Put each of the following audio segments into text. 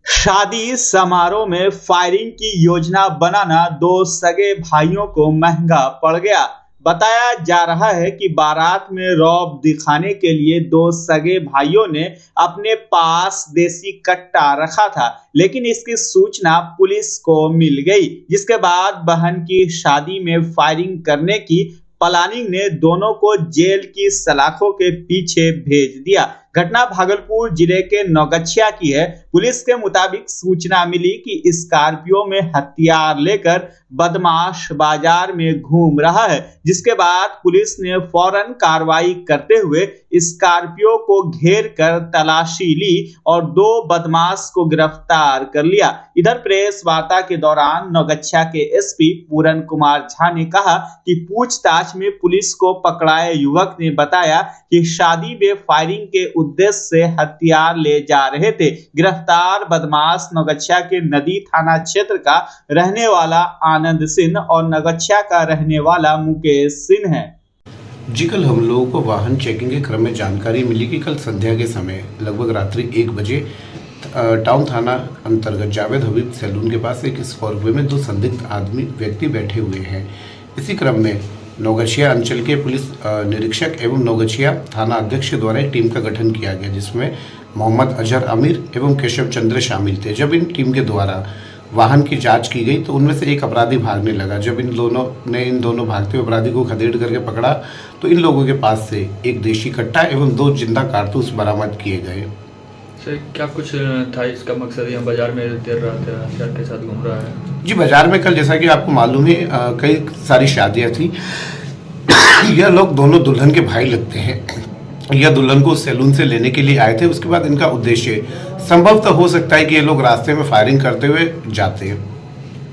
शादी समारोह में फायरिंग की योजना बनाना दो सगे भाइयों को महंगा पड़ गया। बताया जा रहा है कि बारात में रौब दिखाने के लिए दो सगे भाइयों ने अपने पास देसी कट्टा रखा था, लेकिन इसकी सूचना पुलिस को मिल गई, जिसके बाद बहन की शादी में फायरिंग करने की प्लानिंग ने दोनों को जेल की सलाखों के पीछे भेज दिया। घटना भागलपुर जिले के नौगछिया की है। पुलिस के मुताबिक सूचना मिली कि स्कॉर्पियो में हथियार लेकर बदमाश बाजार में घूम रहा है, जिसके बाद पुलिस ने फौरन कार्रवाई करते हुए स्कॉर्पियो को घेर कर तलाशी ली और दो बदमाश को गिरफ्तार कर लिया। इधर प्रेस वार्ता के दौरान नौगछिया के एसपी पूरन कुमार झा ने कहा कि पूछताछ में पुलिस को पकड़ाए युवक ने बताया कि शादी में फायरिंग के उद्देश्य से हथियार ले जा रहे थे। गिरफ्तार बदमाश नौगछिया के नदी थाना क्षेत्र का रहने वाला आनंद सिंह और नौगछिया का रहने वाला मुकेश सिंह है। जी, कल हम लोगों को वाहन चेकिंग के क्रम में जानकारी मिली कि कल संध्या के समय लगभग रात्रि 1 बजे टाउन थाना अंतर्गत जावेद हबीब सैलून के पास एक स्कॉर्पियो में दो संदिग्ध व्यक्ति बैठे हुए हैं। इसी क्रम में नौगछिया अंचल के पुलिस निरीक्षक एवं नौगछिया थाना अध्यक्ष द्वारा एक टीम का गठन किया गया, जिसमें मोहम्मद अजहर अमीर एवं केशव चंद्र शामिल थे। जब इन टीम के द्वारा वाहन की जांच की गई तो उनमें से एक अपराधी भागने लगा। जब इन दोनों भागते हुए अपराधी को खदेड़ करके पकड़ा तो इन लोगों के पास से एक देशी कट्टा एवं 2 जिंदा कारतूस बरामद किए गए। सर, क्या कुछ था इसका मकसद? यहाँ बाजार में देर रात हथियार के साथ घूम रहा है। जी, बाजार में कल जैसा कि आपको मालूम है कई सारी शादियां थी। यह लोग दोनों दुल्हन के भाई लगते हैं। यह दुल्हन को सैलून से लेने के लिए आए थे। उसके बाद इनका उद्देश्य संभवतः हो सकता है कि ये लोग रास्ते में फायरिंग करते हुए जाते हैं।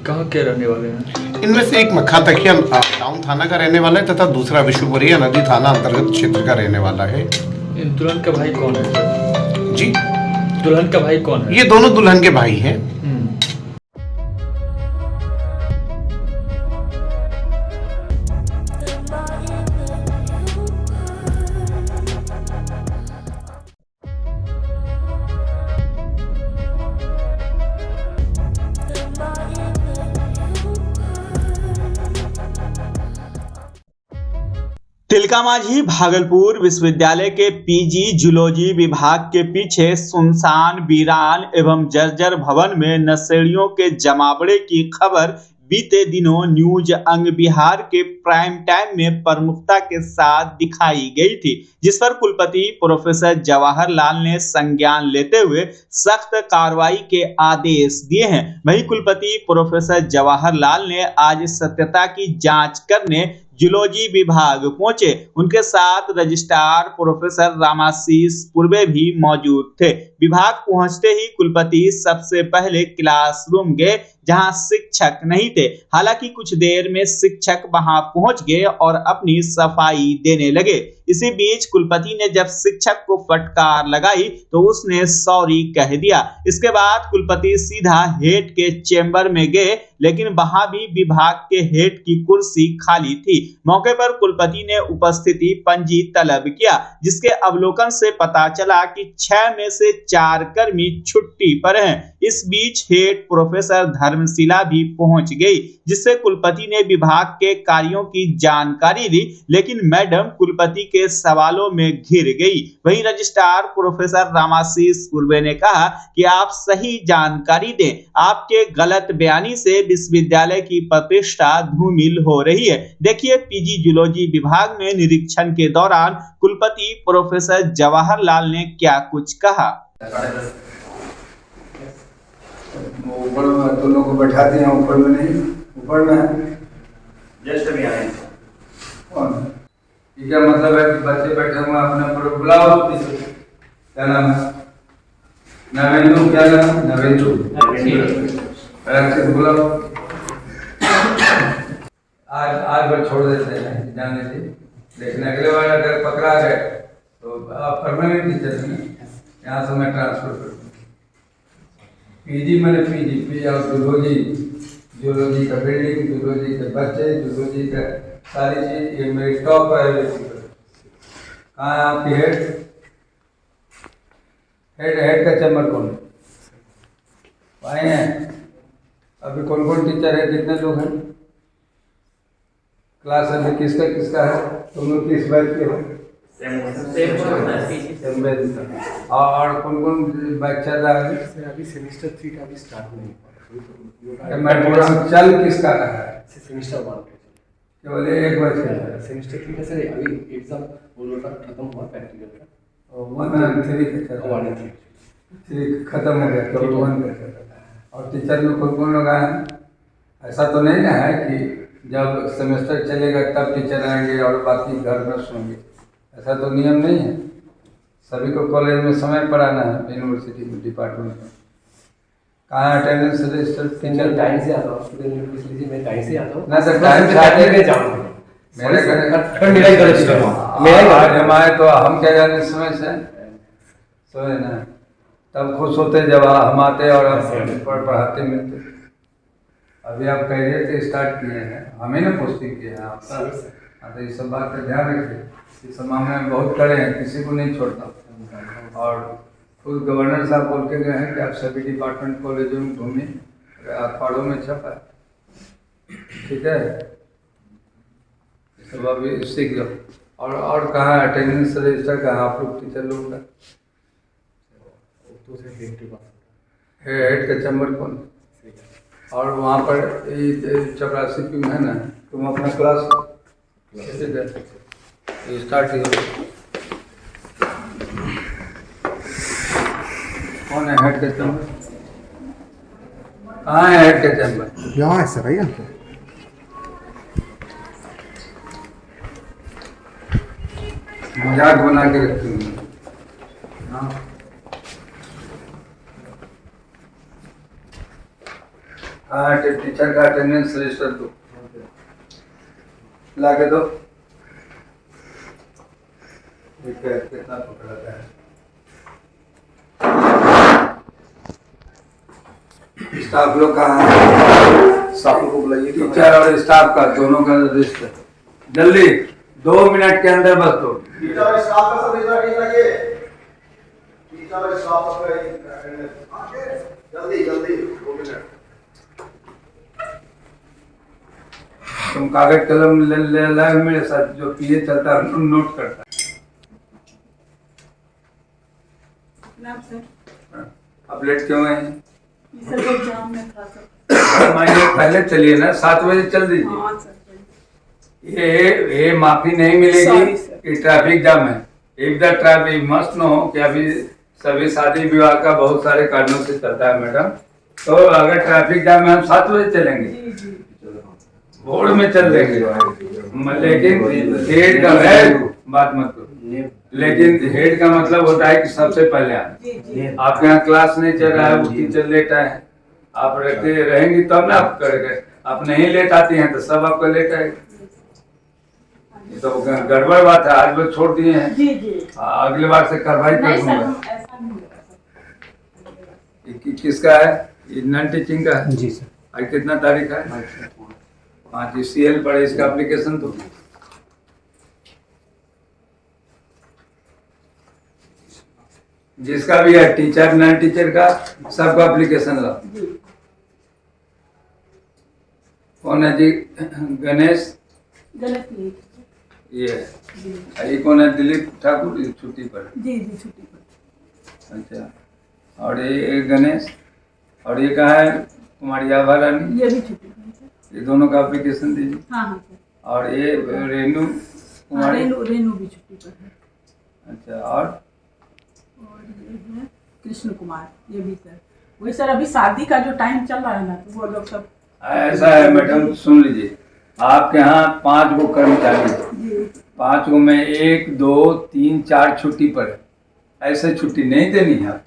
कहाँ के रहने वाले हैं? इनमें से एक मक्खा तकिया टाउन थाना का रहने वाला है तथा दूसरा विश्वपुरिया नदी थाना अंतर्गत क्षेत्र का रहने वाला है। दुल्हन का भाई कौन है? जी, दुल्हन का भाई कौन है? ये दोनों दुल्हन के भाई हैं। तिलकामाझी भागलपुर विश्वविद्यालय के पीजी जूलॉजी विभाग के पीछे सुनसान, वीरान एवं जर्जर भवन में नशेड़ियों के जमावड़े की खबर बीते दिनों न्यूज अंग बिहार के प्राइम टाइम में प्रमुखता के साथ दिखाई गई थी, जिस पर कुलपति प्रोफेसर जवाहरलाल ने संज्ञान लेते हुए सख्त कार्रवाई के आदेश दिए हैं। वहीं कुलपति प्रोफेसर जवाहरलाल ने आज सत्यता की जांच करने जूलॉजी विभाग पहुंचे। उनके साथ रजिस्ट्रार प्रोफेसर रामाशीष पूर्वे भी मौजूद थे। विभाग पहुंचते ही कुलपति सबसे पहले क्लासरूम गए, जहां शिक्षक नहीं थे। हालांकि कुछ देर में शिक्षक वहां पहुंच गए और अपनी सफाई देने लगे। इसी बीच कुलपति ने जब शिक्षक को फटकार लगाई तो उसने सॉरी कह दिया। इसके बाद कुलपति सीधा हेड के चेंबर में गए, लेकिन वहां भी विभाग के हेड की कुर्सी खाली थी। मौके पर कुलपति ने उपस्थिति पंजी तलब किया, जिसके अवलोकन से पता चला कि 6 में से 4 कर्मी छुट्टी पर हैं। इस बीच हेड प्रोफेसर धर्मशिला भी पहुंच गई, जिससे कुलपति ने विभाग के कार्यों की जानकारी ली, लेकिन मैडम कुलपति के सवालों में घिर गई। वहीं रजिस्ट्रार प्रोफेसर रामाशीष पूर्वे ने कहा कि आप सही जानकारी दें, आपके गलत बयानी से विश्वविद्यालय की प्रतिष्ठा धूमिल हो रही है। देखिए पीजी जूलॉजी विभाग में निरीक्षण के दौरान कुलपति प्रोफेसर जवाहरलाल ने क्या कुछ कहा। ऊपर में दोनों को बैठाते हैं, ऊपर में नहीं, ऊपर में जस्ट अभी आए। ये क्या मतलब है कि बच्चे बैठे हुए अपने पर बुलाओ। क्या नाम है? नवेंदु। क्या नाम? नवेंदु। बुलाओ। आज बार छोड़ देते हैं जाने से, लेकिन अगले बार अगर पकड़ा गए तो आप परमानेंट टीचर में यहाँ से मैं ट्रांसफर कर दूँ। पीजी मैंने पीजी और जूलॉजी का बिल्डिंग, जूलॉजी के बच्चे, जूलॉजी का सारी चीज, ये मेरी टॉप प्रायोरिटी पर। कहाँ है आपकी हेड का चैम्बर कौन है? आए हैं। अभी कौन कौन टीचर है, कितने लोग हैं क्लास अभी, किसका किसका है, तुम लोग किस बैच के हो? सेम बैच का। और कौन कौन बैच चल रहा है? अभी सेमेस्टर 3 का भी स्टार्ट नहीं हुआ। प्रोग्राम चल किसका रहा है? सेमेस्टर 1 केवल एक बैच का है। सेमेस्टर 3 का सर अभी एग्जाम वो लोग का खत्म हुआ प्रैक्टिकल का। 1 and 3 का चल रहा है। 3 खत्म हो गया, केवल 1 का चल रहा है। और टीचर में कौन कौन लोग आए हैं? ऐसा तो नहीं ना है कि जब सेमेस्टर चलेगा तब टीचर आएंगे और बाकी घर में सुनेंगे, ऐसा तो नियम नहीं है। सभी को कॉलेज में समय पर आना है, यूनिवर्सिटी में, डिपार्टमेंट में। कहाँ अटेंडेंस रजिस्टर टीचर? टाइम से आता हूँ, स्टूडेंट पूछ लीजिए, मैं टाइम से आता हूँ ना सर, टाइम से आते मैं जाऊँगा। मेरे घर मेरा ही गलत है। आज हमारे तो हम क्या जाने समय से सोए ना, तब खुश होते जब हम आते और आप पढ़ाते मिलते। अभी आप कैरियर से स्टार्ट किए हैं, हमें ना पोस्टिंग किए हैं आप। हाँ, तो ये सब बात का ध्यान रखिए। इस मामले में बहुत कड़े हैं, किसी को नहीं छोड़ता। और खुद गवर्नर साहब बोल के गए हैं कि आप सभी डिपार्टमेंट कॉलेजों में घूमिए, अखबारों में छपा है, ठीक है? सब अभी सीख जाओ। और कहाँ अटेंडेंस रजिस्टर कहाँ आप लोग टीचर लोग का? हेड का चैम्बर कौन? और वहाँ पर चपरासी की है ना, तुम अपना क्लास स्टार्ट करो। कौन है हेड का चैम्बर? कहाँ है हेड का चैम्बर? यहाँ है सर, आइए ना। मजाक बना के रखती हूँ। हाँ, टीचर का अटेंडेंस रजिस्टर दो, ला के दो। ठीक है, कितना पकड़ाता है? स्टाफ लोग कहाँ है? स्टाफ को बुलाइए, टीचर और स्टाफ का दोनों का रजिस्टर जल्दी 2 मिनट के अंदर बस दो। टीचर और स्टाफ का सब रजिस्टर चाहिए। टीचर और स्टाफ का जल्दी जल्दी 2 मिनट। तुम कागज कलम ले लाए मेरे साथ, जो पीए चलता है नोट करता है। अब लेट क्यों है? एग्जाम में था सर। पहले चलिए ना, 7 बजे चल दीजिए। हाँ सर। ये माफी नहीं मिलेगी Sorry, sir. कि ट्रैफिक जाम है। If the traffic must know कि अभी सभी शादी विवाह का बहुत सारे कारणों से चलता है मैडम, तो अगर ट्रैफिक जाम में हम 7 बजे चलेंगे, जी जी। भोर में चल देंगे, लेकिन हेड का है बात मत करो। लेकिन हेड का मतलब होता है कि सबसे पहले आना। जी जी। आपके यहाँ क्लास नहीं चल रहा है, वो टीचर लेट आए हैं, आप रहते रहेंगी तब ना आप करेंगे। आप नहीं लेट आती हैं तो सब आपका लेट आएगा। ये तो गड़बड़ बात है, आज बस छोड़ दिए हैं। जी जी। अगली बार से कार्रवाई कर नहीं सर, दूंगा। हम ऐसा नहीं होगा सर। किसका है? नॉन टीचिंग का है? जी सर। आज कितना तारीख है? 5 CL पड़े, इसका एप्लीकेशन तो जिसका भी है, टीचर नॉन टीचर का, सबका एप्लीकेशन लाओ। जी। कौन है जी? गणेश, गलत नहीं। ये जी ये कौन है? दिलीप ठाकुर, ये छुट्टी पर। जी जी, छुट्टी पर। अच्छा, और ये गणेश, और ये कहाँ है? कुमारी आभा रानी, ये भी छुट्टी पर है सर। ये दोनों का एप्लीकेशन दीजिए। हाँ हाँ सर। और ये रेनू हाँ, कुमारी। रेनू भी छुट्टी पर है। अच्छा, और और ये है कृष्ण कुमार, ये भी सर। वही सर, अभी शादी का जो टाइम चल रहा है ना, तो वो लोग सब। ऐसा है मैडम, सुन लीजिए, आपके यहाँ 5 गो कर्मचारी है, जी 5 गो में 1 2 3 4 छुट्टी पर है। ऐसे छुट्टी नहीं देनी है आपको।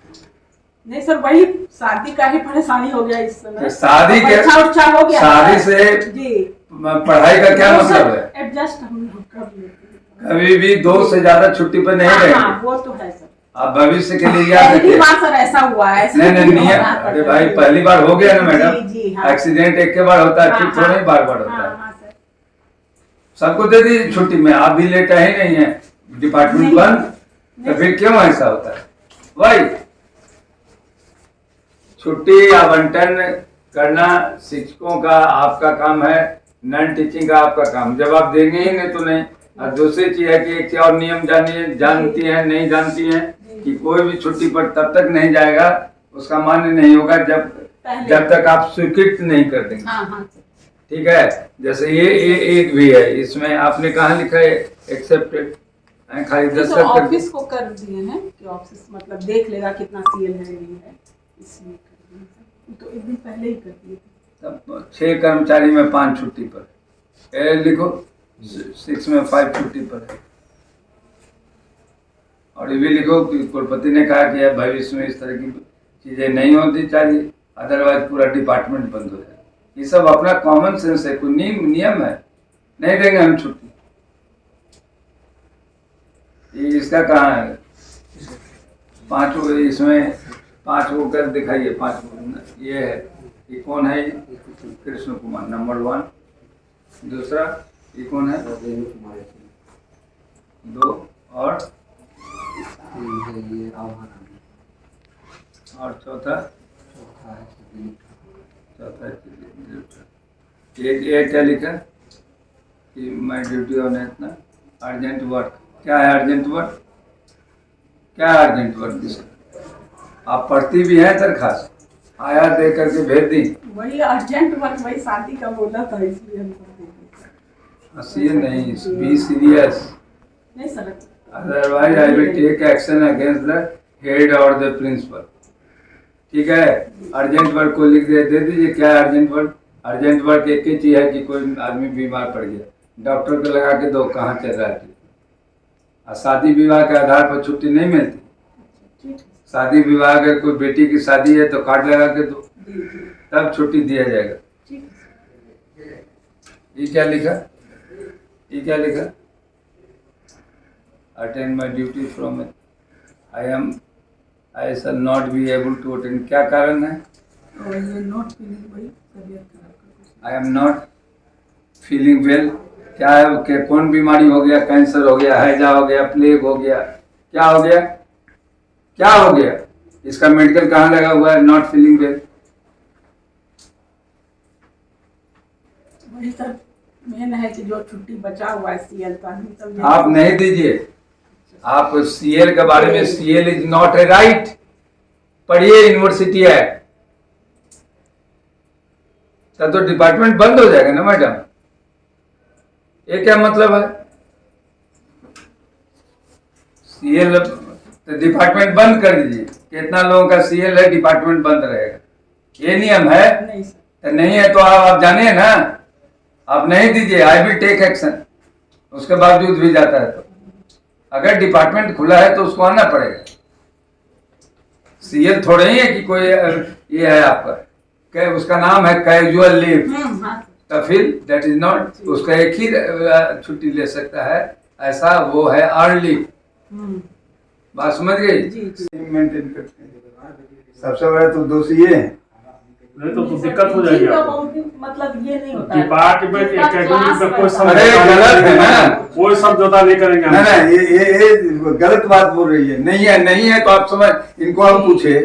नहीं सर, वही शादी का ही परेशानी हो गया इस समय। तो शादी के अच्छा उच्छा हो गया शादी से जी। पढ़ाई का क्या मतलब है? एडजस्ट हम लोग कर लेते हैं। कभी भी 2 से ज्यादा छुट्टी पर नहीं हाँ, रहेंगे। हाँ, वो तो है सर। आप भविष्य के लिए याद पहली रखिए। बार सर ऐसा हुआ है। नहीं नहीं नहीं, अरे भाई पहली बार हो गया ना मैडम। जी, जी, हाँ। एक्सीडेंट एक के बार होता है, हाँ, फिर थोड़ा ही बार बार होता हाँ, है। हाँ, सर। सबको दे दीजिए छुट्टी में, आप भी लेट आए नहीं है, डिपार्टमेंट नहीं, बंद, नहीं। तो फिर क्यों ऐसा होता है? भाई छुट्टी आवंटन करना शिक्षकों का आपका काम है, नॉन टीचिंग का आपका काम। जब आप देंगे ही नहीं तो नहीं। और दूसरी चीज है कि एक और नियम जानती हैं नहीं जानती हैं कि कोई भी छुट्टी पर तब तक नहीं जाएगा, उसका मान्य नहीं होगा जब तक आप स्वीकृत नहीं कर देंगे। हाँ। ठीक है, जैसे ये एक भी है, इसमें आपने कहाँ लिखा है एक्सेप्टेड, खाली दस्तखत कर ऑफिस को कर दिए हैं कि ऑफिस मतलब देख लेगा कितना सीएल है नहीं है, इसलिए कर दिए हैं। तो एक दिन पहले ही कर दिए थे। तब 6 कर्मचारी में 5 छुट्टी पर है। लिखो 6 में 5 छुट्टी पर है। और ये भी लिखो कि कुलपति ने कहा कि भविष्य में इस तरह की चीजें नहीं होती चाहिए, अदरवाइज पूरा डिपार्टमेंट बंद हो जाए। ये सब अपना कॉमन सेंस है, कोई नियम है, नहीं देंगे हम छुट्टी। ये इसका कहाँ है 5 इसमें 5 को कर दिखाइए 5 को। ये है, ये कौन है? कृष्ण कुमार नंबर 1। दूसरा ये कौन है? 2 और चौथा ये क्या लिखा कि माई ड्यूटी ऑन इतना अर्जेंट वर्क। क्या है अर्जेंट वर्क? क्या है अर्जेंट वर्क? आप पढ़ती भी हैं दरखास्त, आया दे करके भेज दी। वही अर्जेंट वर्क, वही शादी का बोला था इसलिए हम कर दिए। सीरियस नहीं, बी सीरियस, नहीं sir, otherwise I will take action against the head और द प्रिंसिपल। ठीक है, अर्जेंट वर्क को लिख दे दीजिए। क्या है अर्जेंट वर्क? अर्जेंट वर्क एक ही चीज है कि कोई आदमी बीमार पड़ गया, डॉक्टर को लगा के दो, कहाँ चल रहा है। और शादी विवाह के आधार पर छुट्टी नहीं मिलती। शादी विवाह अगर कोई बेटी की शादी है तो कार्ड लगा के दो, तब छुट्टी दिया जाएगा। ये क्या लिखा? ये क्या लिखा? Attend my duty from I shall not be able to attend. क्या कारण है? I am not feeling well. क्या है? कौन बीमारी हो गया? कैंसर हो गया, हैजा हो गया, प्लेग हो गया, क्या हो गया? क्या हो गया? इसका मेडिकल कहाँ लगा हुआ है? Not feeling well. वही सर मेन है कि जो छुट्टी बचा हुआ है सीएल का नहीं, आप नहीं दीजिए। आप सीएल के बारे में, CL is not a right, पढ़िए यूनिवर्सिटी एक्ट। तब तो डिपार्टमेंट बंद हो जाएगा ना मैडम। ये क्या मतलब है? सीएल तो डिपार्टमेंट बंद कर दीजिए। कितना लोगों का सीएल है, डिपार्टमेंट बंद रहेगा, ये नियम है? नहीं सर, तो नहीं है तो आप जानिए ना, आप नहीं दीजिए। I will take action. उसके बावजूद भी जाता है तो अगर डिपार्टमेंट खुला है तो उसको आना पड़ेगा। सीएल थोड़े ही है कि कोई ये है आपका, क्या उसका नाम है कैजुअल लीव। तो फिर दैट इज नॉट, उसका एक ही छुट्टी ले सकता है, ऐसा वो है अर्न लीव। बात समझ गई? मेंटेन करते हैं। सबसे बड़ा तो दोषी ये है। नहीं तो दिक्कत हो जाएगी मतलब ये नहीं होता है डिपार्टमेंट एकेडमिक में कोई अरे गलत है ना, कोई समझौता नहीं करेंगे। ना ये गलत बात बोल रही है। नहीं है तो आप समझ, इनको हम पूछे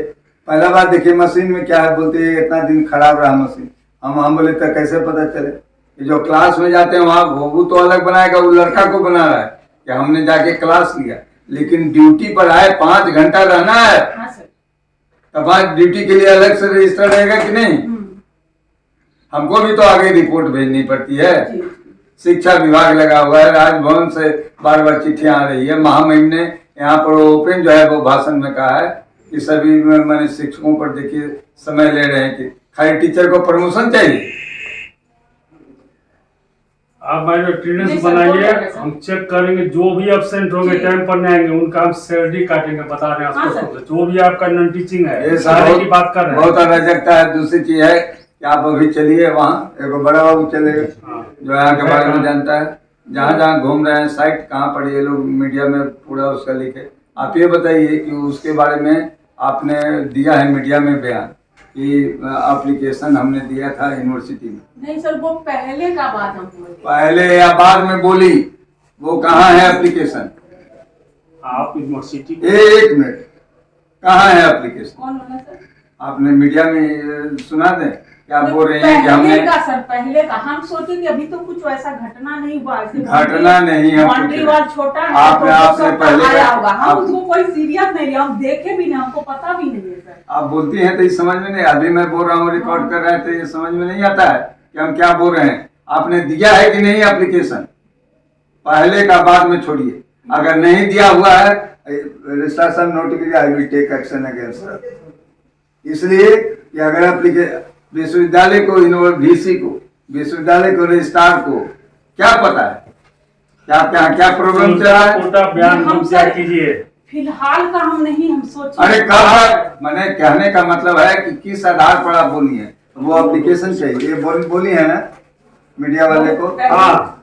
पहला बात देखिए मशीन में क्या है, बोलते हैं इतना दिन खराब रहा मशीन। हम बोले तो कैसे पता चले? जो क्लास में जाते हैं वहाँ वो तो अलग बनाएगा, वो लड़का को बना रहा है कि हमने जाके क्लास लिया, लेकिन ड्यूटी पर आए 5 घंटा रहना है। तब आज ड्यूटी के लिए अलग से रजिस्टर रहेगा कि नहीं? हमको भी तो आगे रिपोर्ट भेजनी पड़ती है। शिक्षा विभाग लगा हुआ है, राजभवन से बार चिट्ठियां आ रही है। महामहिम ने यहाँ पर ओपन जो है वो भाषण में कहा है कि सभी मैंने शिक्षकों पर देखिए समय ले रहे हैं कि खाली टीचर को प्रमोशन चाहिए। आप भाई अटेंडेंस बनाइए, हम चेक करेंगे। जो भी एब्सेंट होंगे, टाइम पर नहीं आएंगे, उनका हम सैलरी काटेंगे, बता रहे हैं आपको। जो भी आपका नॉन टीचिंग है, ये सारे की बात कर रहे हैं। बहुत अराजकता है। दूसरी चीज है कि आप अभी चलिए वहाँ, एक बड़ा बाबू चलेगा जो यहाँ के बारे में जानता है, जहाँ जहाँ घूम रहे हैं साइट कहाँ पर, ये लोग मीडिया में पूरा उसका लिखे। आप ये बताइए कि उसके बारे में आपने दिया है मीडिया में बयान कि एप्लीकेशन हमने दिया था यूनिवर्सिटी में। नहीं सर, वो पहले का बात हम बोले। पहले या बाद में बोली, वो कहाँ है एप्लीकेशन? आप यूनिवर्सिटी एक मिनट, कहाँ है एप्लीकेशन? कौन वाला सर? आपने मीडिया में सुना दें क्या बोल रहे हैं कि हमने पहले का हम सोचे कि अभी तो कुछ वैसा घटना नहीं हुआ, ऐसे घटना नहीं है, बाउंड्री वाल छोटा है आपने तो आपसे सब पहले आया होगा, हम आप- उसको कोई सीरियस नहीं लिया, हम देखे भी नहीं, हमको पता भी नहीं है सर। आप बोलती हैं तो ये समझ में नहीं, अभी मैं बोल रहा हूँ रिकॉर्ड कर रहे हैं तो ये समझ में नहीं आता है कि हम क्या बोल रहे हैं। आपने दिया है कि नहीं एप्लीकेशन, पहले का बाद में छोड़िए, अगर नहीं दिया हुआ है registration notification I will take action against, इसलिए कि अगर विश्वविद्यालय को वीसी को विश्वविद्यालय को रजिस्ट्रार को क्या पता है क्या प्रॉब्लम चल रहा है। कोटा बयान हमसे कीजिए। फिलहाल का हम नहीं, हम सोचे अरे कब मैंने कहने का मतलब है कि किस आधार पर आप बोली है, वो एप्लीकेशन चाहिए, ये बोली है ना मीडिया वाले को। हाँ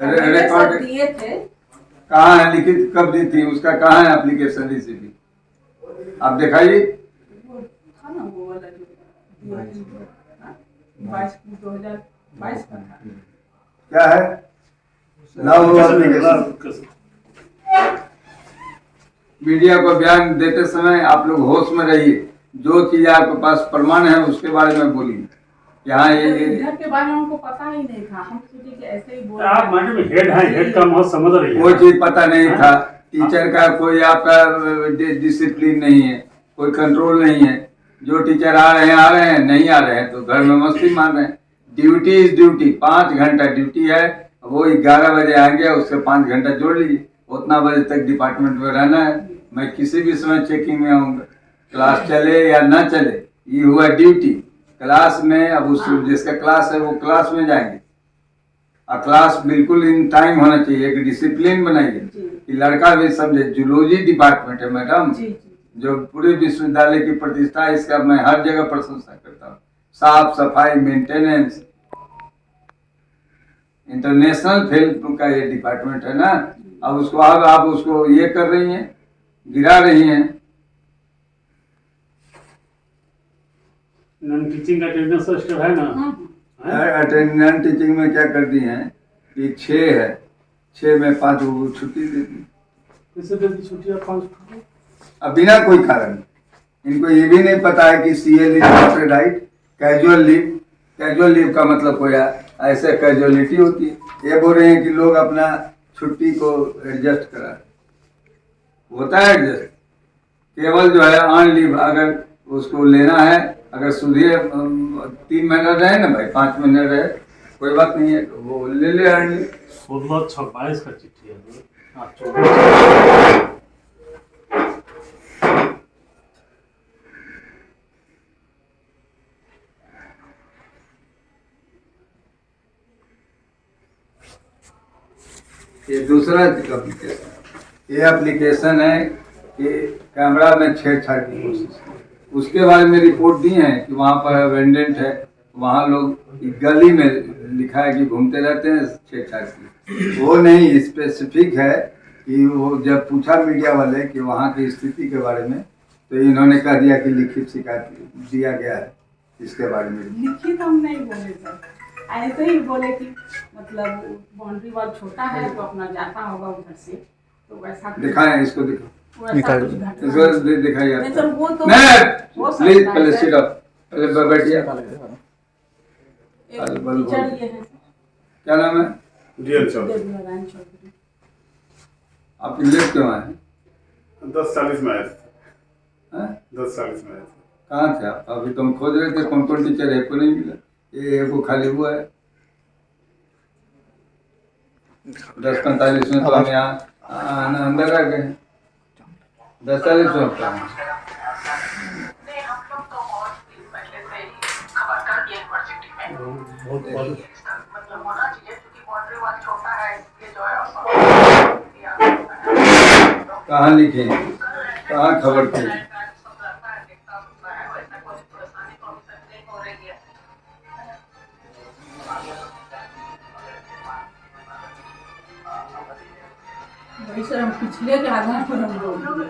रिकॉर्ड दिए थे, कहाँ है, लिखित कब दी थी, उसका कहाँ है एप्लीकेशन रिसीवी, आप दिखाइए। था ना वो वाला जो 2022 का था। क्या है लाओ एप्लीकेशन। मीडिया को बयान देते समय आप लोग होश में रहिए, जो चीज आपके पास प्रमाण है उसके बारे में बोलिए। यहाँ ये इधर के बारे में हमको पता ही नहीं था, हम सोचे कि ऐसे ही बोल आप मैडम हेड हैं, हेड का बहुत समझ रही है। कोई चीज पता नहीं था, टीचर का कोई आपका डिसिप्लिन नहीं है, कोई कंट्रोल नहीं है, जो टीचर आ रहे हैं, नहीं आ रहे हैं तो घर में मस्ती मार रहे हैं। ड्यूटी इज ड्यूटी, 5 घंटा ड्यूटी है, वो 11 बजे आएंगे, उससे 5 घंटा जोड़ लीजिए, उतना बजे तक डिपार्टमेंट में रहना है। मैं किसी भी समय चेकिंग में आऊँगा, क्लास चले या ना चले, ये हुआ ड्यूटी। क्लास में अब उस जिसका क्लास है वो क्लास में जाएंगे, और क्लास बिल्कुल इन टाइम होना चाहिए, एक डिसिप्लिन बनाइए कि लड़का भी समझे। जूलॉजी डिपार्टमेंट है मैडम, जो पूरे विश्वविद्यालय की प्रतिष्ठा है, इसका मैं हर जगह प्रशंसा करता हूँ। साफ सफाई, मेंटेनेंस, इंटरनेशनल फील्ड का ये डिपार्टमेंट है ना। अब उसको आप उसको ये कर रही हैं, गिरा रही हैं। नॉन टीचिंग अटेंडेंस सिस्टम है ना। अटेंडेंस टीचिंग में क्या कर दी हैं कि 6 है, 6 में 5 को छुट्टी दे दी, कैसे दे दी छुट्टी? 5 छुट्टी अब बिना कोई कारण। इनको ये भी नहीं पता है कि CL is not right, casual leave, casual leave का मतलब कोई ऐसे कैजुअलिटी होती है। ये बोल रहे हैं कि लोग अपना छुट्टी को एडजस्ट करा, होता है एडजस्ट, केवल जो है ऑन लीव अगर उसको लेना है, अगर सुधिए 3 महीना रहे ना भाई, 5 महीने रहे, कोई बात नहीं है, वो ले ले अर्न लीव। 16/26 का चिट्ठी है। हाँ 24 ये दूसरा एप्लीकेशन, ये एप्लीकेशन है कि कैमरा में छेड़छाड़ की कोशिश की, उसके बारे में रिपोर्ट दी है कि वहाँ पर अबेंडेंट है, वहाँ लोग गली में लिखा है कि घूमते रहते हैं छेड़छाड़ की। वो नहीं, स्पेसिफिक है कि वो जब पूछा मीडिया वाले कि वहाँ की स्थिति के बारे में, तो इन्होंने कह दिया कि लिखित शिकायत दिया गया है इसके बारे में। लिखित हम नहीं बोले सर, ऐसे ही बोले कि मतलब बाउंड्री वाल छोटा है तो अपना जाता होगा उधर से, तो वैसा दिखाएं, इसको दिखाओ, इसको दिखाइए। नहीं सर, वो तो हो सकता प्लीज है पहले सर। सिट अप, पहले बैठिए। एक टीचर ये है क्या नाम है सर, देवनारायण चौधरी। आप लेट क्यों आए? 10:40 में आए थे। हैं? 10:40 में आए थे। कहाँ थे आप? अभी तुम खोज रहे थे कौन कौन टीचर है, को नहीं मिला, ये को खाली हुआ है। 10:45 में तो हम यहाँ अंदर आ गए, 10:40 में होता है। कहाँ लिखे, कहाँ खबर थी? वही सर, हम पिछले के आधार पर हम बोल दिए,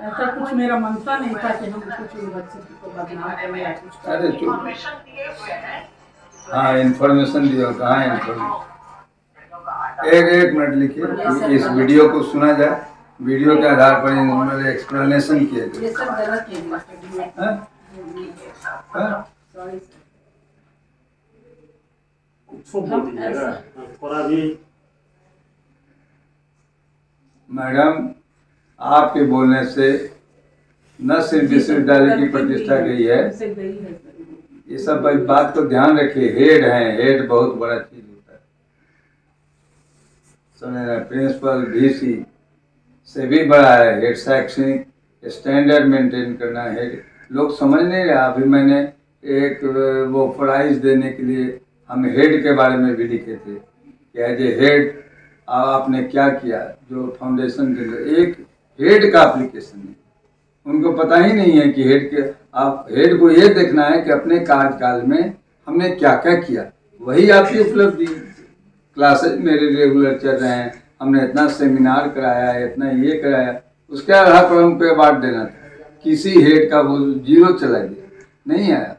ऐसा कुछ मेरा मनसा नहीं था कि हम कुछ यूनिवर्सिटी को बदनाम करें या कुछ करें। अरे चुप, हाँ इन्फॉर्मेशन दिया, कहाँ इन्फॉर्मेशन? एक मिनट लिखिए, इस वीडियो को सुना जाए, वीडियो के आधार पर एक्सप्लेनेशन किया जाए। ये सब गलत है, हाँ? Sorry sir. उसको बोल दीजिएगा थोड़ा भी। मैडम, आपके बोलने से न सिर्फ विश्वविद्यालय की प्रतिष्ठा गई है, ये सब बात को ध्यान रखिए। हेड है, हेड बहुत बड़ा चीज होता है, समझ रहे? प्रिंसिपल VC से भी बड़ा है हेड। शैक्षणिक स्टैंडर्ड मेंटेन करना है हेड। लोग समझ नहीं रहे। अभी मैंने एक वो प्राइज देने के लिए हम हेड के बारे में भी लिखे थे कि एज ए हेड आपने क्या किया। जो फाउंडेशन के लिए एक हेड का एप्लीकेशन है, उनको पता ही नहीं है कि हेड के, आप हेड को ये देखना है कि अपने कार्यकाल में हमने क्या क्या किया, वही आपकी उपलब्धि। क्लासेज मेरे रेगुलर चल रहे हैं, हमने इतना सेमिनार कराया है, इतना ये कराया, उसके आधार पर हमको अवार्ड देना था। किसी हेड का वो 0 चला गया, नहीं आया।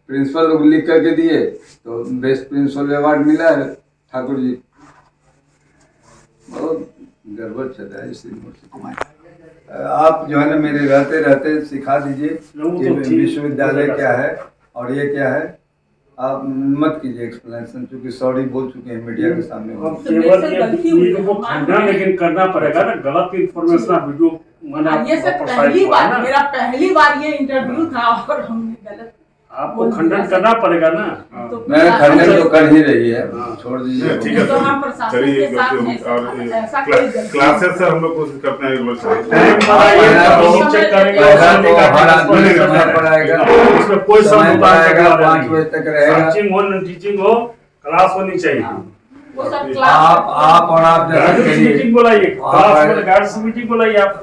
प्रिंसिपल लोग लिख करके दिए तो बेस्ट प्रिंसिपल अवार्ड मिला है ठाकुर जी। बहुत गड़बड़ चल रहा है इस यूनिवर्सिटी में। आप जो है ना मेरे रहते रहते सिखा दीजिए कि विश्वविद्यालय क्या है और ये क्या है। आप मत कीजिए एक्सप्लेनेशन, क्योंकि सॉरी बोल चुके हैं मीडिया के सामने। केवल ये वीडियो को खंडन लेकिन करना पड़ेगा ना, गलत इन्फॉर्मेशन वीडियो मना। ये सब पहली बार, मेरा पहली बार ये इंटरव्यू था और हमने गलत, आपको खंडन करना पड़ेगा ना। मैं खंडन तो कर ही रही है, छोड़ दीजिए। ठीक है तो हम प्रशासन के साथ हैं, ऐसा कोई गलती क्लासेस से हम लोग कोशिश करते हैं चेक करेंगे, इसमें कोई समय 5 बजे तक रहेगा। टीचिंग हो, क्लास होनी चाहिए। वो सब आप क्लास और आप मीटिंग बुलाइए, क्लास में गार्ड्स मीटिंग बुलाइए। आप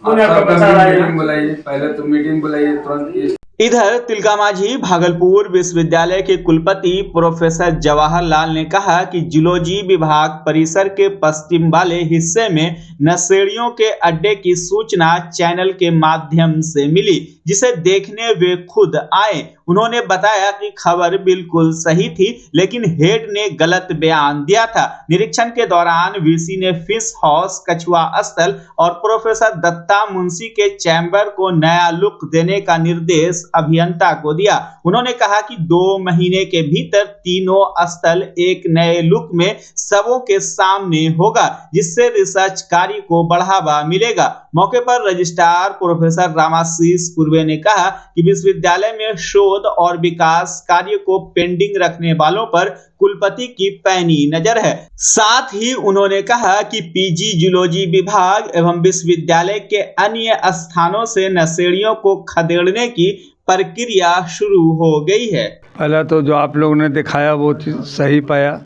मीटिंग बुलाइए, पहले तो मीटिंग बुलाइए तुरंत। इधर तिलकामाझी भागलपुर विश्वविद्यालय के कुलपति प्रोफेसर जवाहरलाल ने कहा कि जूलॉजी विभाग परिसर के पश्चिम वाले हिस्से में नशेड़ियों के अड्डे की सूचना चैनल के माध्यम से मिली, जिसे देखने वे खुद आए। उन्होंने बताया कि खबर बिल्कुल सही थी, लेकिन हेड ने गलत बयान दिया था। निरीक्षण के दौरान VC ने फिश हाउस, कछुआ स्थल और प्रोफेसर दत्ता मुंशी के चैम्बर को नया लुक देने का निर्देश अभियंता को दिया। उन्होंने कहा कि 2 महीने के भीतर तीनों स्थल एक नए लुक में सबों के सामने होगा, जिससे रिसर्च कार्य को बढ़ावा मिलेगा। मौके पर रजिस्ट्रार प्रोफेसर रामाशीष पूर्वे ने कहा कि विश्वविद्यालय में शोध और विकास कार्य को पेंडिंग रखने वालों पर कुलपति की पैनी नजर है। साथ ही उन्होंने कहा कि PG जूलॉजी विभाग एवं विश्वविद्यालय के अन्य स्थानों से नशेड़ियों को खदेड़ने की प्रक्रिया शुरू हो गई है। पहला तो जो आप लोगों ने दिखाया वो चीज़ सही पाया,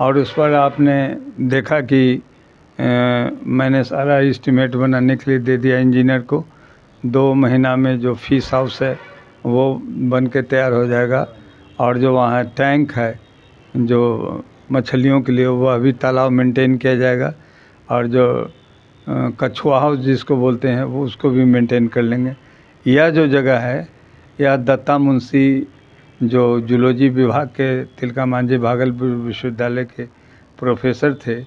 और उस पर आपने देखा कि मैंने सारा एस्टीमेट बनाने के लिए दे दिया इंजीनियर को। 2 महीना में जो फिश हाउस है वो बन के तैयार हो जाएगा, और जो वहाँ टैंक है जो मछलियों के लिए, वह अभी तालाब मेंटेन किया जाएगा, और जो कछुआ हाउस जिसको बोलते हैं वो उसको भी मेंटेन कर लेंगे। यह जो जगह है, यह दत्ता मुंशी जो जूलॉजी विभाग के तिलकामांझी भागलपुर विश्वविद्यालय के प्रोफेसर थे,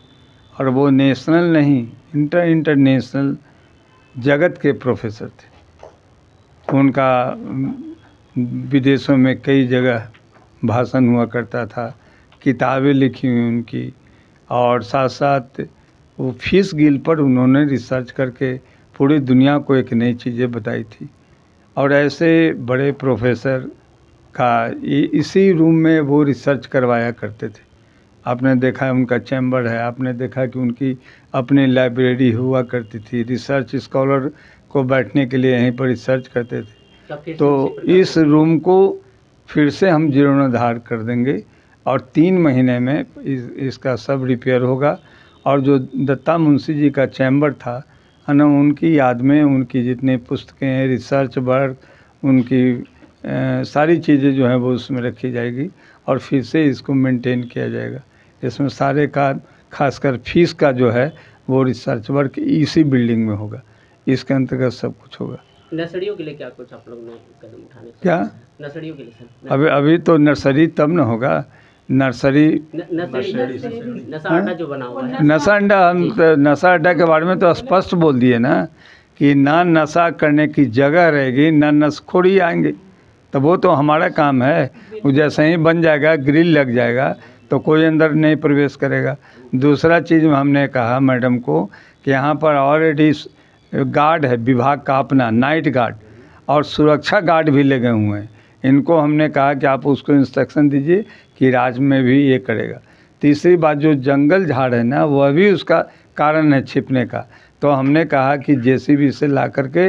और वो नेशनल नहीं इंटरनेशनल जगत के प्रोफेसर थे। उनका विदेशों में कई जगह भाषण हुआ करता था, किताबें लिखी हुई उनकी, और साथ साथ वो फिश गिल पर उन्होंने रिसर्च करके पूरी दुनिया को एक नई चीज़ें बताई थी। और ऐसे बड़े प्रोफेसर का इसी रूम में वो रिसर्च करवाया करते थे। आपने देखा है उनका चैम्बर है, आपने देखा कि उनकी अपनी लाइब्रेरी हुआ करती थी, रिसर्च स्कॉलर को बैठने के लिए यहीं पर रिसर्च करते थे। तो इस रूम को फिर से हम जीर्णोद्धार कर देंगे, और 3 महीने में इसका सब रिपेयर होगा। और जो दत्ता मुंशी जी का चैम्बर था ना, उनकी याद में उनकी जितनी पुस्तकें, रिसर्च वर्क, उनकी सारी चीज़ें जो हैं वो उसमें रखी जाएगी, और फिर से इसको मेंटेन किया जाएगा। इसमें सारे का खासकर फीस का जो है वो रिसर्च वर्क इसी बिल्डिंग में होगा, इसके अंतर्गत सब कुछ होगा। नर्सरियों के लिए क्या कुछ आप लोग ने कदम उठाने? क्या नर्सरियों के लिए? अभी तो नर्सरी तब न होगा। नर्सरी नशा अड्डा जो बना हुआ है, नशा अड्डा, हम नशा अड्डा के बारे में तो स्पष्ट बोल दिए ना कि ना नशा करने की जगह रहेगी, ना नशखोरी आएंगे। तो वो तो हमारा काम है, वो जैसे ही बन जाएगा, ग्रिल लग जाएगा तो कोई अंदर नहीं प्रवेश करेगा। दूसरा चीज़ हमने कहा मैडम को कि यहाँ पर ऑलरेडी गार्ड है विभाग का अपना, नाइट गार्ड और सुरक्षा गार्ड भी लगे हुए हैं। इनको हमने कहा कि आप उसको इंस्ट्रक्शन दीजिए कि रात में भी ये करेगा। तीसरी बात, जो जंगल झाड़ है ना, वह भी उसका कारण है छिपने का। तो हमने कहा कि जेसीबी से ला करके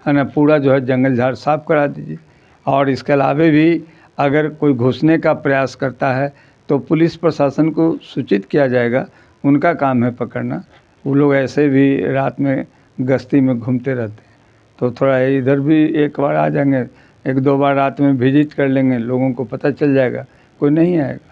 है ना पूरा जो है जंगल झाड़ साफ करा दीजिए। और इसके अलावा भी अगर कोई घुसने का प्रयास करता है तो पुलिस प्रशासन को सूचित किया जाएगा, उनका काम है पकड़ना। वो लोग ऐसे भी रात में गश्ती में घूमते रहते हैं, तो थोड़ा इधर भी एक बार आ जाएंगे, एक दो बार रात में विजिट कर लेंगे, लोगों को पता चल जाएगा, कोई नहीं आएगा।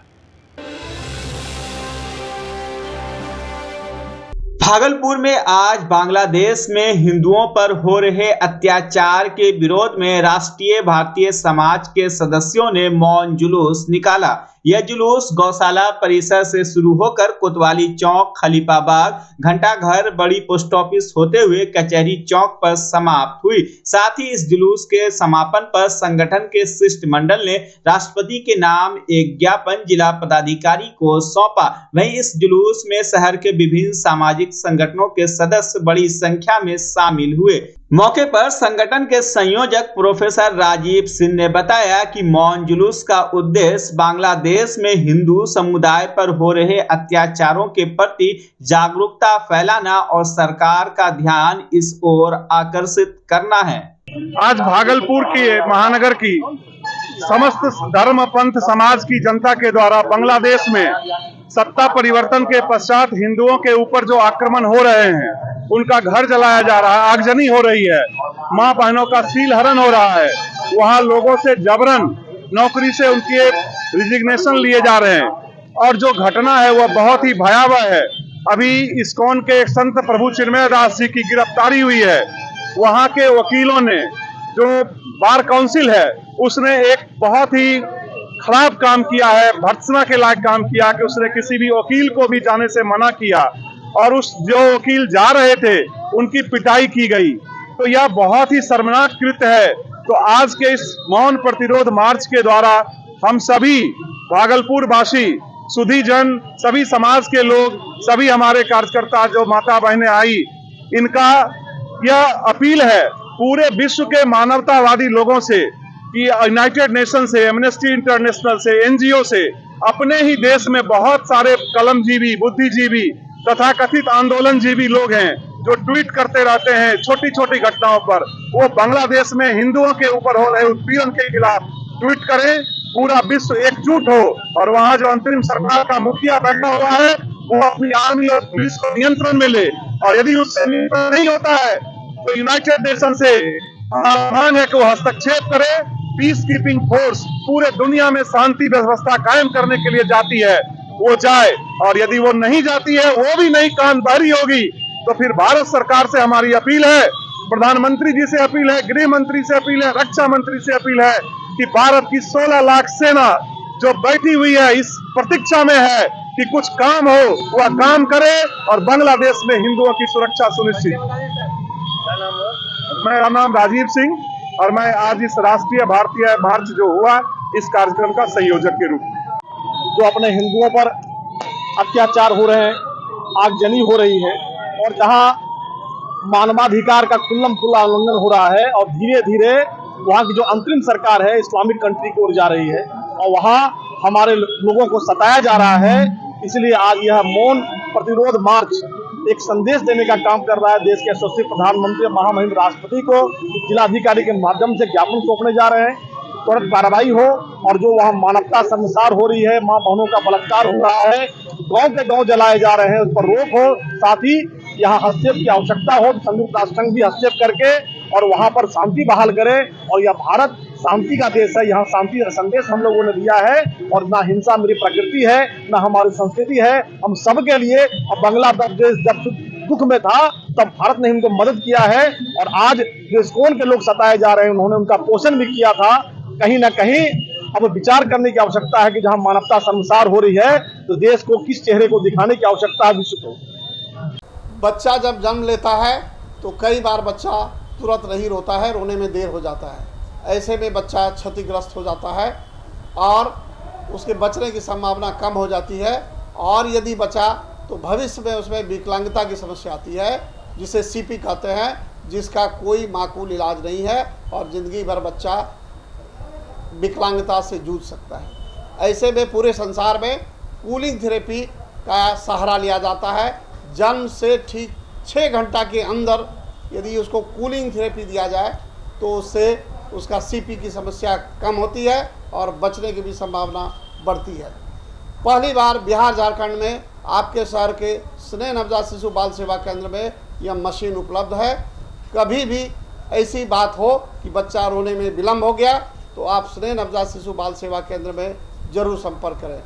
भागलपुर में आज बांग्लादेश में हिंदुओं पर हो रहे अत्याचार के विरोध में राष्ट्रीय भारतीय समाज के सदस्यों ने मौन जुलूस निकाला। यह जुलूस गौशाला परिसर से शुरू होकर कोतवाली चौक, खलीफा बाग, घंटा घर, बड़ी पोस्ट ऑफिस होते हुए कचहरी चौक पर समाप्त हुई। साथ ही इस जुलूस के समापन पर संगठन के शिष्टमंडल ने राष्ट्रपति के नाम एक ज्ञापन जिला पदाधिकारी को सौंपा। वहीं इस जुलूस में शहर के विभिन्न सामाजिक संगठनों के सदस्य बड़ी संख्या में शामिल हुए। मौके पर संगठन के संयोजक प्रोफेसर राजीव सिंह ने बताया कि मौन जुलूस का उद्देश्य बांग्लादेश में हिंदू समुदाय पर हो रहे अत्याचारों के प्रति जागरूकता फैलाना और सरकार का ध्यान इस ओर आकर्षित करना है। आज भागलपुर की महानगर की समस्त धर्म पंथ समाज की जनता के द्वारा बांग्लादेश में सत्ता परिवर्तन के पश्चात हिंदुओं के ऊपर जो आक्रमण हो रहे हैं, उनका घर जलाया जा रहा है, आगजनी हो रही है, मां बहनों का सील हरण हो रहा है, वहां लोगों से जबरन नौकरी से उनके रिजिग्नेशन लिए जा रहे हैं और जो घटना है वह बहुत ही भयावह है। अभी इस्कॉन के एक संत प्रभु चिन्मय दास जी की गिरफ्तारी हुई है। वहां के वकीलों ने, जो बार काउंसिल है, उसने एक बहुत ही खराब काम किया है, भर्त्सना के लायक काम किया कि उसने किसी भी वकील को भी जाने से मना किया और उस जो वकील जा रहे थे उनकी पिटाई की गई। तो यह बहुत ही शर्मनाक कृत्य है। तो आज के इस मौन प्रतिरोध मार्च के द्वारा हम सभी भागलपुर वासी, सुधी जन, सभी समाज के लोग, सभी हमारे कार्यकर्ता जो माता बहनें आई, इनका यह अपील है पूरे विश्व के मानवतावादी लोगों से कि यूनाइटेड नेशन से, एमनेस्टी इंटरनेशनल से, एनजीओ से, अपने ही देश में बहुत सारे कलमजीवी, बुद्धिजीवी तथा कथित आंदोलनजीवी लोग हैं जो ट्वीट करते रहते हैं छोटी छोटी घटनाओं पर। वो बांग्लादेश में हिंदुओं के ऊपर हो रहे उत्पीड़न के खिलाफ ट्वीट करें, पूरा विश्व एकजुट हो और वहां जो अंतरिम सरकार का मुखिया बैठा हुआ है वो अपनी आर्मी और पुलिस को नियंत्रण में ले, और यदि उससे नियंत्रण नहीं होता है तो यूनाइटेड नेशन से मांग है कि वो हस्तक्षेप करे। पीस कीपिंग फोर्स पूरे दुनिया में शांति व्यवस्था कायम करने के लिए जाती है, वो जाए, और यदि वो नहीं जाती है, वो भी नहीं कान बहरी होगी, तो फिर भारत सरकार से हमारी अपील है, प्रधानमंत्री जी से अपील है, गृह मंत्री से अपील है, रक्षा मंत्री से अपील है कि भारत की 16 लाख सेना जो बैठी हुई है इस प्रतीक्षा में है कि कुछ काम हो, वह काम करे और बांग्लादेश में हिंदुओं की सुरक्षा सुनिश्चित। मेरा नाम राजीव सिंह और मैं आज इस राष्ट्रीय भारतीय मार्च जो हुआ इस कार्यक्रम का संयोजक के रूप में, जो अपने हिंदुओं पर अत्याचार हो रहे हैं, आगजनी हो रही है और जहां मानवाधिकार का खुल्लम खुल्ला उल्लंघन हो रहा है और धीरे धीरे वहां की जो अंतरिम सरकार है इस्लामिक कंट्री की ओर जा रही है और वहां हमारे लोगों को सताया जा रहा है। इसलिए आज यह मौन प्रतिरोध मार्च एक संदेश देने का काम कर रहा है। देश के यशस्वी प्रधानमंत्री महामहिम राष्ट्रपति को जिलाधिकारी के माध्यम से ज्ञापन सौंपने जा रहे हैं, त्वरित कार्रवाई हो और जो वहाँ मानवता संसार हो रही है, मां बहनों का बलात्कार हो रहा है, गांव के गांव जलाए जा रहे हैं, उस पर रोक हो। साथ ही यहाँ हस्तक्षेप की आवश्यकता हो, संयुक्त राष्ट्र संघ भी हस्तक्षेप करके और वहाँ पर शांति बहाल करे। और यह भारत शांति का देश है, यहाँ शांति का संदेश हम लोगों ने दिया है और ना हिंसा मेरी प्रकृति है, ना हमारी संस्कृति है, हम सबके लिए। और बांग्लादेश जब दुख में था तब भारत ने इनको मदद किया है और आज जो इस्कॉन के लोग सताए जा रहे हैं उन्होंने उनका पोषण भी किया था। कहीं ना कहीं अब विचार करने की आवश्यकता है कि जहां मानवता संसार हो रही है तो देश को किस चेहरे को दिखाने की आवश्यकता है विश्व को। बच्चा जब जन्म लेता है तो कई बार बच्चा तुरंत नहीं रोता है, रोने में देर हो जाता है। ऐसे में बच्चा क्षतिग्रस्त हो जाता है और उसके बचने की संभावना कम हो जाती है। और यदि बचा तो भविष्य में उसमें विकलांगता की समस्या आती है, जिसे सीपी कहते हैं, जिसका कोई माकूल इलाज नहीं है और ज़िंदगी भर बच्चा विकलांगता से जूझ सकता है। ऐसे में पूरे संसार में कूलिंग थेरेपी का सहारा लिया जाता है। जन्म से ठीक 6 घंटा के अंदर यदि उसको कूलिंग थेरेपी दिया जाए तो उससे उसका सीपी की समस्या कम होती है और बचने की भी संभावना बढ़ती है। पहली बार बिहार झारखंड में आपके शहर के स्नेह नवजात शिशु बाल सेवा केंद्र में यह मशीन उपलब्ध है। कभी भी ऐसी बात हो कि बच्चा रोने में विलम्ब हो गया तो आप स्नेह नवजात शिशु बाल सेवा केंद्र में जरूर संपर्क करें।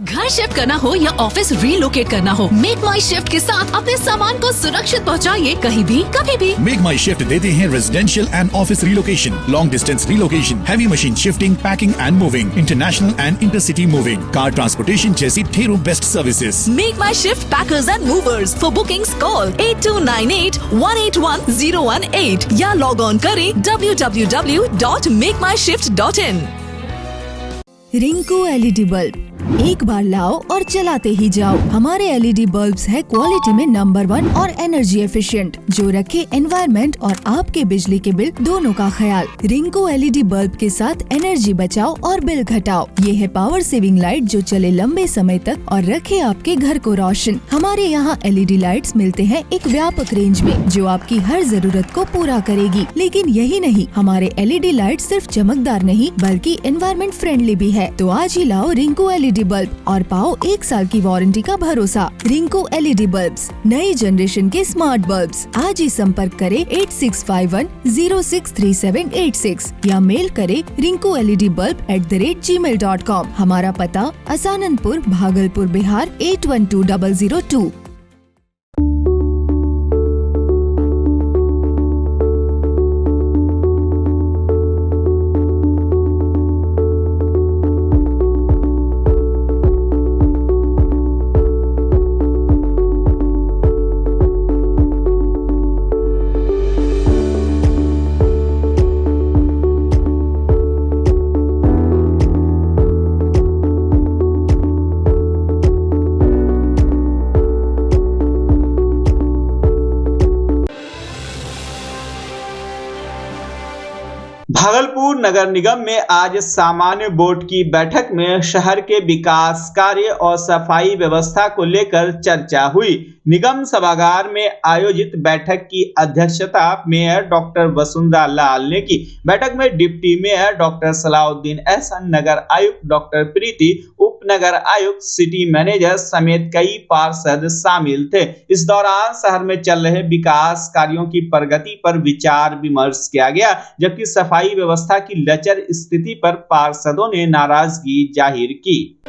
घर शिफ्ट करना हो या ऑफिस रीलोकेट करना हो, मेक माई शिफ्ट के साथ अपने सामान को सुरक्षित पहुंचाइए कहीं भी कभी भी। मेक माई शिफ्ट देते हैं residential and office relocation, long distance relocation, heavy machine shifting, packing and moving, international and intercity moving, car transportation जैसी ढेरों best services. Make my shift packers and movers. For bookings call 8298-181-018 या log on करें www.makemyshift.in। Rinku LED bulb, एक बार लाओ और चलाते ही जाओ। हमारे एलईडी बल्ब्स है क्वालिटी में नंबर 1 और एनर्जी एफिशिएंट, जो रखे एनवायरनमेंट और आपके बिजली के बिल दोनों का ख्याल। रिंकू एलईडी बल्ब के साथ एनर्जी बचाओ और बिल घटाओ। ये है पावर सेविंग लाइट जो चले लंबे समय तक और रखे आपके घर को रोशन। हमारे यहाँ एलईडी लाइट्स मिलते हैं एक व्यापक रेंज में, जो आपकी हर जरूरत को पूरा करेगी। लेकिन यही नहीं, हमारे एलईडी लाइट सिर्फ चमकदार नहीं बल्कि एनवायरनमेंट फ्रेंडली भी है। तो आज ही लाओ रिंकू एलईडी बल्ब और पाओ 1 साल की वारंटी का भरोसा। रिंकू एलईडी बल्ब्स, नई जनरेशन के स्मार्ट बल्ब्स। आज ही संपर्क करें 8651063786 या मेल करें rinku-led-bulb@gmail.com। हमारा पता असाननपुर, भागलपुर, बिहार 812002। भागलपुर नगर निगम में आज सामान्य बोर्ड की बैठक में शहर के विकास कार्य और सफाई व्यवस्था को लेकर चर्चा हुई। निगम सभागार में आयोजित बैठक की अध्यक्षता मेयर डॉक्टर वसुंधरा लाल ने की। बैठक में deputy mayor doctor Salauddin Ehsan, नगर आयुक्त डॉक्टर प्रीति, उप नगर आयुक्त, सिटी मैनेजर समेत कई पार्षद शामिल थे। इस दौरान शहर में चल रहे विकास कार्यों की प्रगति पर विचार विमर्श किया गया, जबकि सफाई व्यवस्था की लचर स्थिति पर पार्षदों ने नाराजगी जाहिर की।